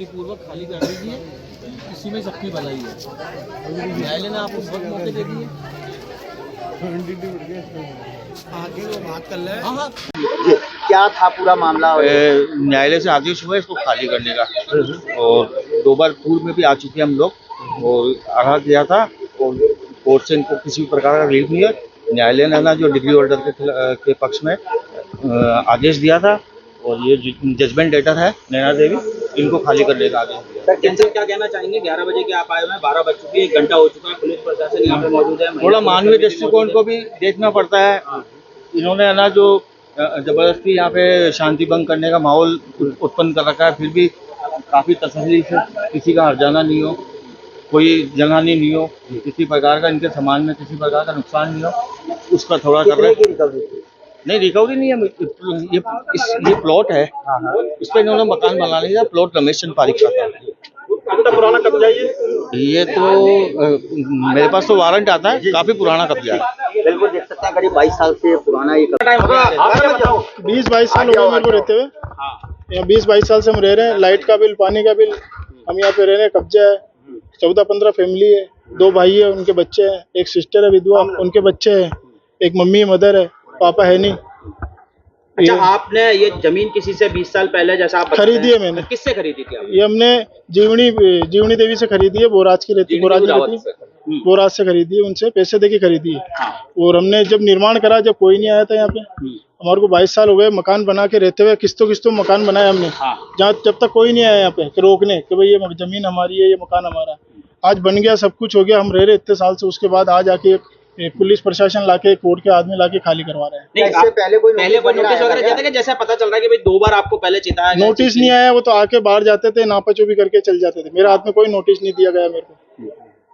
पूर्वक खाली कर दीजिए, इसी में सबकी भलाई है। न्यायालय ने आपको बहुत मौके दे दिए। आगे वो बात कर ले। हाँ, क्या था पूरा मामला? न्यायालय से आदेश हुआ इसको खाली करने का, और 2 बार पूर्व में भी आ चुके हम लोग, और आगाह किया था, और कोर्ट से इनको किसी भी प्रकार का रिलीफ नहीं है। न्यायालय ने ना जो डिग्री होल्डर के पक्ष में आदेश दिया था, और ये जजमेंट डेटर है नैना देवी, इनको खाली करने का आदेश दिया। सर क्या कहना चाहेंगे? 11 बजे के आप आए हुए हैं, 12 बज चुकी है, 1 घंटा हो चुका है, पुलिस प्रशासन यहाँ पे मौजूद है। थोड़ा मानवीय दृष्टिकोण को भी देखना पड़ता है। इन्होंने ना जो जबरदस्ती यहाँ पे शांति भंग करने का माहौल उत्पन्न कर रखा है, फिर भी काफ़ी तसल्ली से किसी का हर्जाना नहीं हो, कोई जनहानि नहीं हो, किसी प्रकार का इनके सामान में किसी प्रकार का नुकसान नहीं हो, उसका थोड़ा कर रहे हैं। नहीं, रिकवरी नहीं है, ये प्लॉट है, इस पर इन्होंने मकान बना लिया। प्लॉट रमेश चंद पारिक का था। कितना पुराना कब्जा ये तो मेरे पास तो वारंट आता है, काफी पुराना कब्जा है। बिल्कुल देख सकते हैं, करीब 22 साल से पुराना ये 20-22 साल हो गए मेरे को रहते हुए। यहाँ 20-22 साल से हम रह रहे हैं। लाइट का बिल, पानी का बिल, हम यहाँ पे रह रहे हैं। कब्जा है, 14-15 फैमिली है, 2 भाई है, उनके बच्चे हैं, एक सिस्टर है विधवा, उनके बच्चे हैं, एक मम्मी मदर है, पापा है नहीं। अच्छा, आपने ये जमीन किसी से 20 साल पहले, जैसा आप खरीदी है मैंने। किससे खरीदी थी आप? ये हमने जीवनी देवी से खरीदी है, बोराज की रहती, बोराज से खरीदी है, उनसे पैसे देके खरीदी है। और हमने जब निर्माण करा, जब कोई नहीं आया था यहाँ पे, हमारे को 22 साल हो गए मकान बना के रहते हुए। किस्तों मकान बनाया हमने, जहाँ जब तक कोई नहीं आया यहाँ पे कि रोकने कि भाई ये जमीन हमारी है, ये मकान हमारा है। आज बन गया, सब कुछ हो गया, हम रह रहे इतने साल से। उसके बाद आज आके पुलिस प्रशासन लाके, कोर्ट के आदमी लाके खाली करवा रहे हैं। इससे पहले कोई नोटिस वगैरह दिया था कि जैसा पता चल रहा है कि भाई 2 बार आपको पहले चेताया गया? नोटिस नहीं आया, वो तो आके बाहर जाते थे, नापाचो भी करके चल जाते थे। मेरे हाथ में कोई नोटिस नहीं दिया गया मेरे को।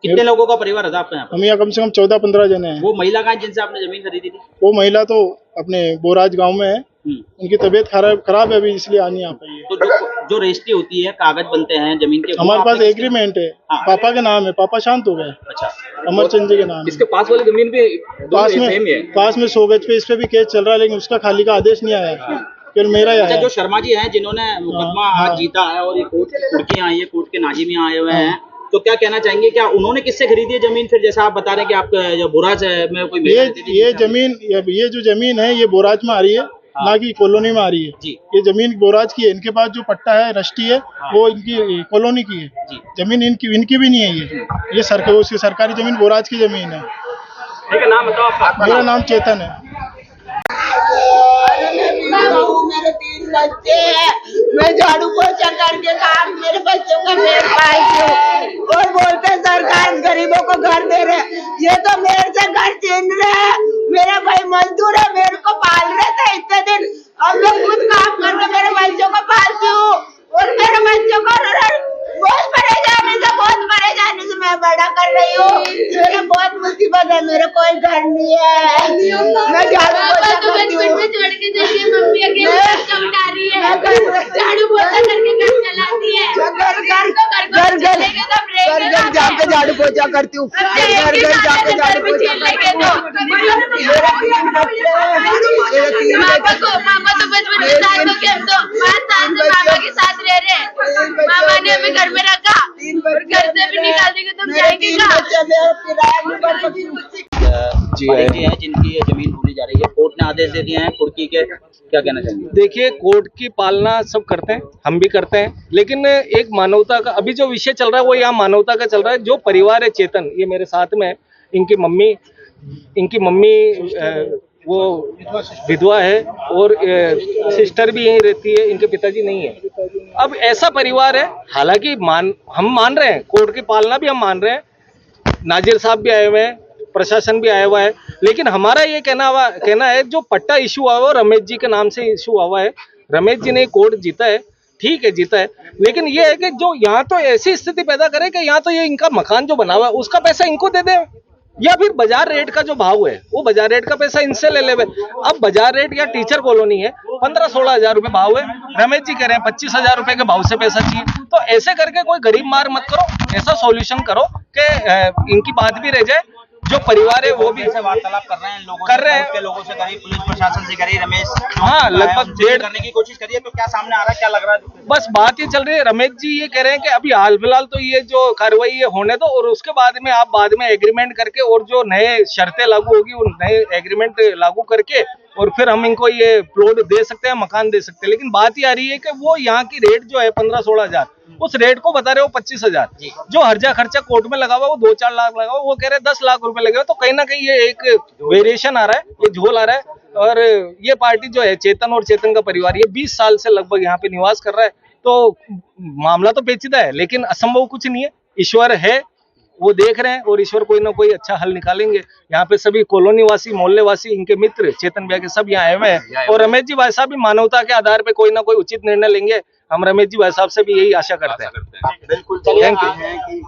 कितने लोगों का परिवार था आपके यहाँ? हम यहाँ कम से कम 14-15 जने हैं। वो महिला कहाँ जिनसे आपने जमीन खरीदी थी? वो महिला तो अपने बोराज गांव में है, उनकी तबीयत खराब है अभी, इसलिए आनी आ पाई है। तो जो रजिस्ट्री होती है, कागज बनते हैं जमीन के, हमारे पास एग्रीमेंट है। पापा के नाम है, पापा शांत हो गए। अच्छा, अमरचंद जी के नाम। इसके पास वाली जमीन पे पास में 100 गज पे इस पे भी केस चल रहा है, लेकिन उसका खाली का आदेश नहीं आया। फिर मेरा अच्छा, जो शर्मा जी हैं जिन्होंने मुकदमा आज जीता है और ये कोर्ट की कुर्कियां आई है, कोर्ट के नाजिम यहाँ आए हुए हैं, तो क्या कहना चाहेंगे? क्या उन्होंने किससे खरीदी है जमीन? फिर जैसा आप बता रहे हैं कि आपका जो बोराज में कोई ये जो जमीन है, ये बोराज में आ रही है, ना कि कॉलोनी में आ रही है जी। ये जमीन बोराज की है। इनके पास जो पट्टा है, रस्टी है, वो इनकी कॉलोनी की है जी। जमीन, इनकी भी नहीं है। ये सरकारी जमीन बोराज की जमीन है। नाम बताओ आपका? मेरा नाम चेतन है। मेरे 3 बच्चे हैं, मैं झाड़ू पोछा करके काम मेरे बच्चों का पेट पालती हूँ, और बोलते सरकार गरीबों को घर दे रहे। ये तो मेरे से घर छीन रहे हैं। मेरा भाई मजदूर है, मेरे को पाल रहे थे इतने दिन। अब मैं खुद काम करके मेरे बच्चों को पालती हूँ, और मेरे बच्चों को बहुत परेशानी से मैं बड़ा कर रही हूँ। मेरे बहुत मुसीबत है, मेरे कोई घर नहीं है। मैं झाड़ू पोछा करती हूँ, मम्मी अकेले बच्चा उठा रही है, झाड़ू पोछा करके घर चलाती है, घर जाके झाड़ू पोछा करती हूँ, घर जाके झाड़ू पोछा करती हूँ। पापा तो बचपन में साथ हो के हम तो 5 साल से पापा के साथ रह रहे हैं। मामा ने हमें घर में रखा और घर से भी निकाल देंगे, तुम जाएंगे कहाँ? जी है जिनकी ये जमीन भूली जा रही है, कोर्ट ने आदेश दे दिए हैं कुर्की के, क्या कहना चाहेंगे? देखिए, कोर्ट की पालना सब करते हैं, हम भी करते हैं, लेकिन एक मानवता का अभी जो विषय चल रहा है वो यहाँ मानवता का चल रहा है। जो परिवार है चेतन, ये मेरे साथ में है, इनकी मम्मी वो विधवा है, और सिस्टर भी यहीं रहती है, इनके पिताजी नहीं है। अब ऐसा परिवार है, हालांकि हम मान रहे हैं, कोर्ट की पालना भी हम मान रहे हैं, नाजिर साहब भी आए हुए हैं, प्रशासन भी आया हुआ है, लेकिन हमारा ये कहना है जो पट्टा इशू हुआ है रमेश जी के नाम से इशू हुआ है। रमेश जी ने कोर्ट जीता है, ठीक है जीता है, लेकिन ये है कि जो यहाँ तो ऐसी स्थिति पैदा करे कि यहाँ तो ये इनका मकान जो बना हुआ है उसका पैसा इनको दे दे, या फिर बाजार रेट का जो भाव है वो बाजार रेट का पैसा इनसे ले ले। अब बाजार रेट या टीचर कॉलोनी है 15-16 हजार रुपए भाव है, रमेश जी कह रहे हैं 25,000 रुपए के भाव से पैसा चाहिए। तो ऐसे करके कोई गरीब मार मत करो, ऐसा सॉल्यूशन करो कि इनकी बात भी रह जाए जो परिवार है वो भी से वार्तालाप कर रहे हैं लोगों कर रहे हैं। के लोगों से करी, पुलिस प्रशासन से करी, रमेश हाँ, लगभग डेढ़ करने की कोशिश करिए, तो क्या सामने आ रहा है, क्या लग रहा है? बस बात ये चल रही है, रमेश जी ये कह रहे हैं कि अभी हाल फिलहाल तो ये जो कार्रवाई ये होने दो, और उसके बाद में आप बाद में एग्रीमेंट करके और जो नए शर्तें लागू होगी उन नए एग्रीमेंट लागू करके और फिर हम इनको ये प्लॉट दे सकते हैं, मकान दे सकते हैं। लेकिन बात ये आ रही है कि वो यहाँ की रेट जो है 15-16 हजार, उस रेट को बता रहे हो 25 हजार, जो हर्जा खर्चा कोर्ट में लगा हुआ वो 2-4 लाख लगा हुआ, वो कह रहे हैं 10 लाख रुपए लगे हुए। तो कहीं ना कहीं ये एक वेरिएशन आ रहा है, ये झोल आ रहा है। और ये पार्टी जो है चेतन और चेतन का परिवार, ये 20 साल से लगभग यहाँ पे निवास कर रहा है। तो मामला तो पेचीदा है, लेकिन असंभव कुछ नहीं है। ईश्वर है, वो देख रहे हैं, और ईश्वर कोई ना कोई अच्छा हल निकालेंगे। यहाँ पे सभी कॉलोनी वासी, मोहल्ले वासी, इनके मित्र चेतन भैया के सब यहाँ आए हुए हैं, और रमेश जी भाई साहब भी मानवता के आधार पे कोई ना कोई उचित निर्णय लेंगे। हम रमेश जी भाई साहब से भी यही आशा करते हैं। बिल्कुल, चलिए थैंक यू।